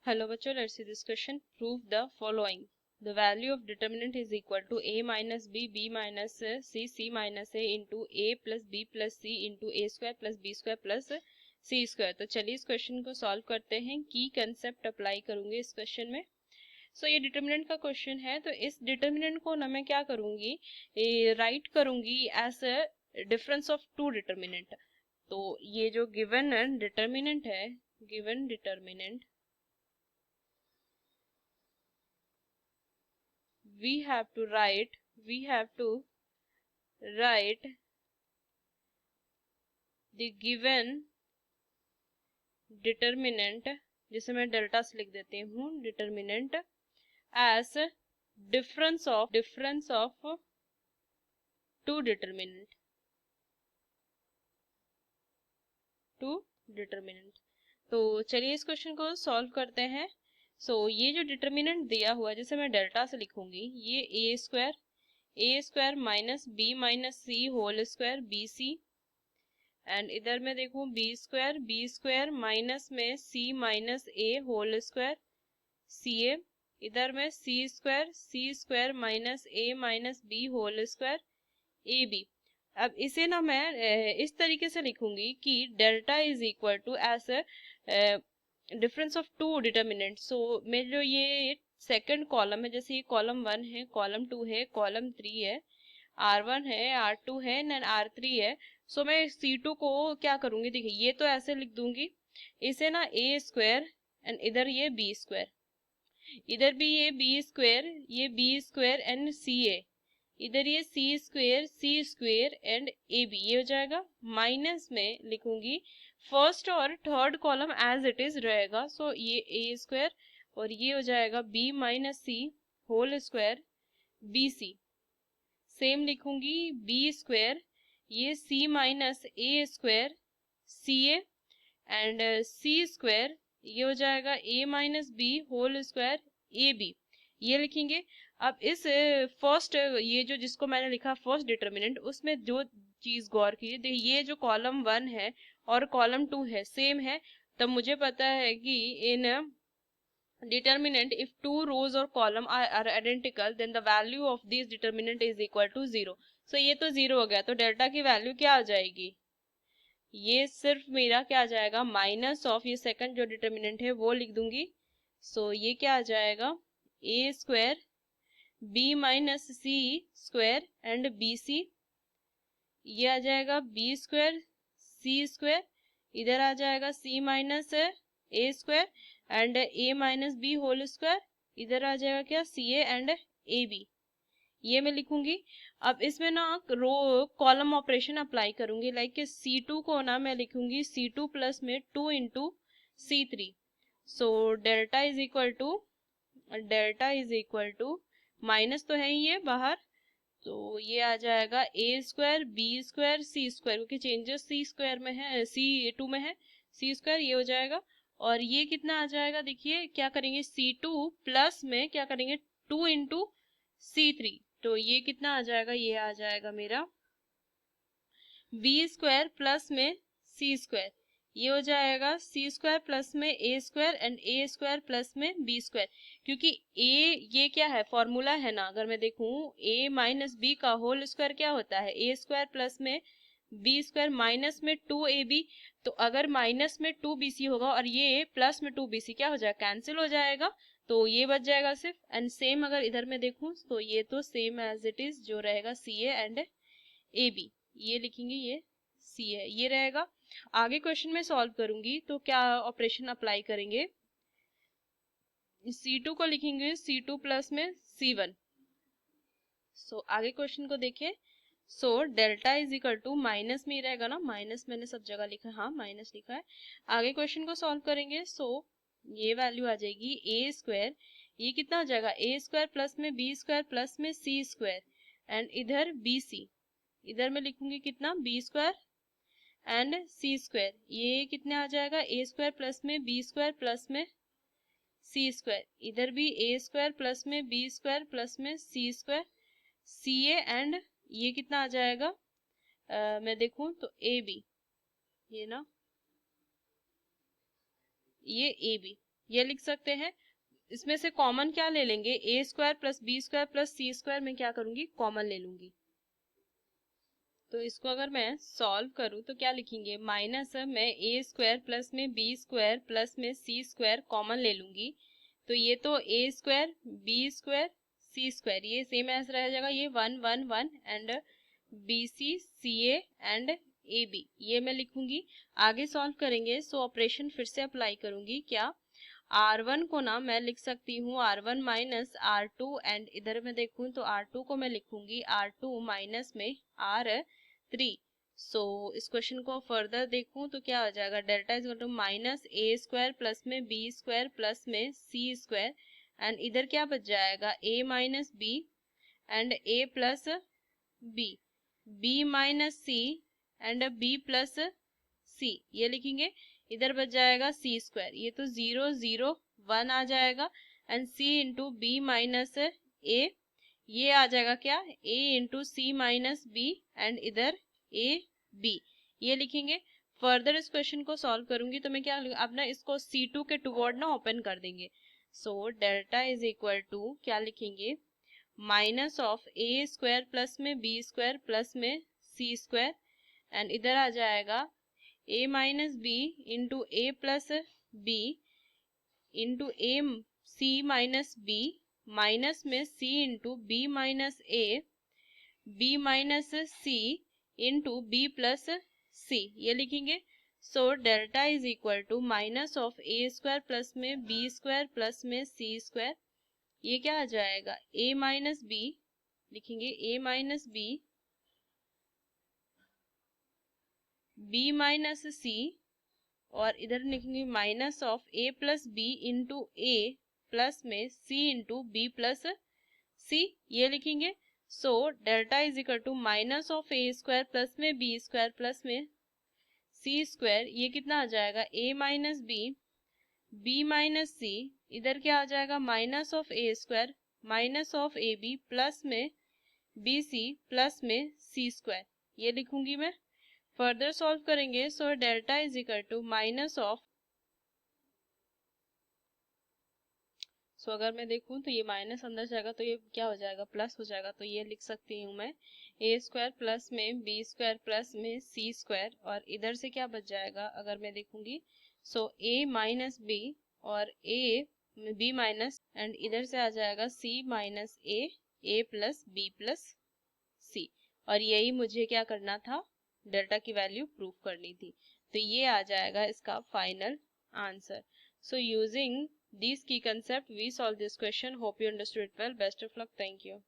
Hello बच्चों, let's see this question. Prove the following. The value of determinant is equal to a minus b, b minus c, c minus a into a plus b plus c into a square plus b square plus c square. तो चलिए इस question को solve करते हैं. की concept apply करूंगी इस question में. सो ये डिटर्मिनेंट का क्वेश्चन है, तो इस डिटर्मिनेंट को ना मैं क्या करूंगी, राइट करूंगी as a difference of two determinant. तो ये जो गिवन डिटर्मिनेंट है, given determinant we have to write the given determinant, जिसे मैं डेल्टा से लिख देती हूँ, determinant as difference of two determinant. तो चलिए इस क्वेश्चन को सॉल्व करते हैं. ये जो डिटर्मिनेंट दिया हुआ है, जैसे मैं डेल्टा से लिखूंगी, ये a square minus c whole square b c, and इधर में देखूं बी स्क्वायर माइनस में c minus a whole square c a, इधर में सी square minus a minus b whole square a b. अब इसे ना मैं इस तरीके से लिखूंगी कि delta is equal to as difference of two determinant. मेरे जो ये सेकंड कॉलम है, जैसे ये कॉलम 1 है, कॉलम 2 है, कॉलम 3 है, R1 है, R2 है एंड R3 है. मैं C2 को क्या करूंगी, देखिए ये तो ऐसे लिख दूंगी, इसे ना ए स्क्वायर एंड इधर ये बी स्क्वायर, इधर भी ये b square and c a, इधर ये c square and A B, ये हो जाएगा. माइनस में लिखूंगी फर्स्ट और third column as it is रहेगा. ये ए स्क्वायर और ये हो जाएगा b minus c whole square b c. Same लिखूंगी बी स्क्वायर, ये c minus a square c A and C square, ये हो जाएगा a minus b whole square a B, ये लिखेंगे. अब इस फर्स्ट, ये जो जिसको मैंने लिखा फर्स्ट डिटर्मिनेंट, उसमें जो चीज गौर कीजिए, देखिए ये जो कॉलम 1 है और कॉलम 2 है सेम है, तब मुझे पता है कि इन determinant if two rows or column are identical then the value of this determinant is equal to 0. ये तो 0 हो गया, तो डेल्टा की वैल्यू क्या आ जाएगी, ये सिर्फ मेरा क्या आ जाएगा, माइनस ऑफ ये सेकंड जो डिटर्मिनेंट है वो लिख दूंगी. ये क्या आ जाएगा, ए square b minus c square and B c, ये आ जाएगा बी स्क्वायर सी स्क्वायर, इधर आ जाएगा c minus a square and a minus b whole square, इधर आ जाएगा क्या, सी ए एंड ए बी, ये मैं लिखूंगी. अब इसमें ना रो कॉलम ऑपरेशन अप्लाई करूंगी, लाइक C2 को ना मैं लिखूंगी C2 प्लस में 2 into C3. Delta is equal to minus तो है ही ये बाहर, तो ये आ जाएगा ए square B square C square, क्योंकि चेंजेस सी स्क्वायर में है, C2 में है, सी स्क्वायर, ये हो जाएगा. और ये कितना आ जाएगा, देखिए क्या करेंगे, C2 प्लस में क्या करेंगे 2 इंटू C3, तो ये कितना आ जाएगा, ये आ जाएगा मेरा बी स्क्वायर प्लस में सी स्क्वायर, ये हो जाएगा सी स्क्वायर प्लस में a square and a square plus में बी स्क्वायर, क्योंकि ए ये क्या है, फॉर्मूला है ना, अगर मैं देखूं ए माइनस बी का होल स्क्वायर क्या होता है, ए स्क्वायर प्लस में बी स्क्वायर माइनस में 2ab. तो अगर माइनस में 2bc होगा और ये प्लस में 2bc क्या हो जाएगा, कैंसिल हो जाएगा, तो ये बच जाएगा सिर्फ. एंड सेम अगर इधर में देखूं तो ये तो सेम एज इट इज जो रहेगा सी ए एंड ए बी, ये लिखेंगे, ये सी है, ये रहेगा. आगे क्वेश्चन में सॉल्व करूंगी तो क्या ऑपरेशन अप्लाई करेंगे, C2 को लिखेंगे C2 प्लस में C1. आगे क्वेश्चन को देखिए. Delta is equal to minus में ही रहेगा ना, माइनस मैंने सब जगह लिखा है, हाँ माइनस लिखा है. आगे क्वेश्चन को सॉल्व करेंगे. ये वैल्यू आ जाएगी ए स्क्वायर, ये कितना हो जाएगा, ए स्क्वायर प्लस में बी स्क्वायर प्लस में सी स्क्वायर एंड इधर बी सी, इधर मैं लिखूंगी कितना, B square and C square, ये कितने आ जाएगा, ए स्क्वायर प्लस में बी स्क्वायर प्लस में सी स्क्वायर, इधर भी ए स्क्वायर प्लस में बी स्क्वायर प्लस में सी स्क्वायर सी ए एंड ये कितना आ जाएगा, मैं देखूं तो ए बी, ये ना, ये ए बी, ये लिख सकते हैं। इसमें से कॉमन क्या ले लेंगे, a square plus b square plus c square में क्या करूंगी, कॉमन ले लूंगी। तो इसको अगर मैं सॉल्व करूँ तो क्या लिखेंगे, माइनस मैं ए स्क्वायर प्लस में बी स्क्वायर प्लस में सी स्क्वायर कॉमन ले लूंगी। तो ये तो A square B square C square ये सेम ऐसे रह जाएगा, ये 1 1 1 and B C C A and A B ये मैं लिखूंगी। आगे सॉल्व करेंगे सो ऑपरेशन फिर से अप्लाई करूंगी। क्या, R1 को ना मैं लिख सकती हूँ R1 माइनस R2 एंड इधर मैं देखूँ तो R2 को मैं लिखूंगी R2 माइनस में R3। सो इस क्वेश्चन को फर्दर देखूँ तो क्या हो जाएगा, delta is equal to minus a square plus में बी स्क्वायर प्लस में सी स्क्वायर एंड इधर क्या बच जाएगा, a minus b and a plus b, b minus c and b plus सी ये लिखेंगे। इधर बच जाएगा सी स्क्वायर, ये तो 0 0 1 आ जाएगा and c into b minus a, ये आ जाएगा क्या, a into c minus b and इधर a b ये लिखेंगे। फर्दर इस क्वेश्चन को सॉल्व करूंगी तो मैं क्या, अब ना इसको C2 के टुवर्ड ना ओपन कर देंगे। So delta is equal to क्या लिखेंगे, minus of A square plus में बी स्क्वायर प्लस में सी स्क्वायर एंड इधर आ जाएगा a minus b into A plus B into a c minus B minus में c into b minus a b minus c into B plus सी ये लिखेंगे। So delta is equal to minus of A square plus में B square plus में सी square, ये क्या आ जाएगा, a minus B लिखेंगे, a minus B b minus C और इधर लिखेंगे minus of a plus B into A plus में c इंटू बी प्लस सी ये लिखेंगे। So delta is equal to minus of A square plus में B square plus में सी square, ये कितना आ जाएगा, a minus B minus C, इधर क्या आ जाएगा, minus of A square minus of A B plus में बी सी प्लस में सी स्क्वायर ये लिखूंगी मैं। फर्दर सॉल्व करेंगे so delta is equal to minus of, so अगर मैं देखूं तो ये माइनस अंदर जाएगा तो ये क्या हो जाएगा, प्लस हो जाएगा। तो ये लिख सकती हूँ मैं ए स्क्वायर प्लस में बी स्क्वायर प्लस में सी स्क्वायर और इधर से क्या बच जाएगा अगर मैं देखूंगी, सो ए माइनस बी और ए बी माइनस एंड इधर से आ जाएगा सी माइनस ए प्लस बी प्लस सी और यही मुझे क्या करना था, डेल्टा की वैल्यू प्रूव करनी थी। तो ये आ जाएगा इसका final answer. So using these key concepts we solve this question. Hope you understood it well. Best of luck. Thank you.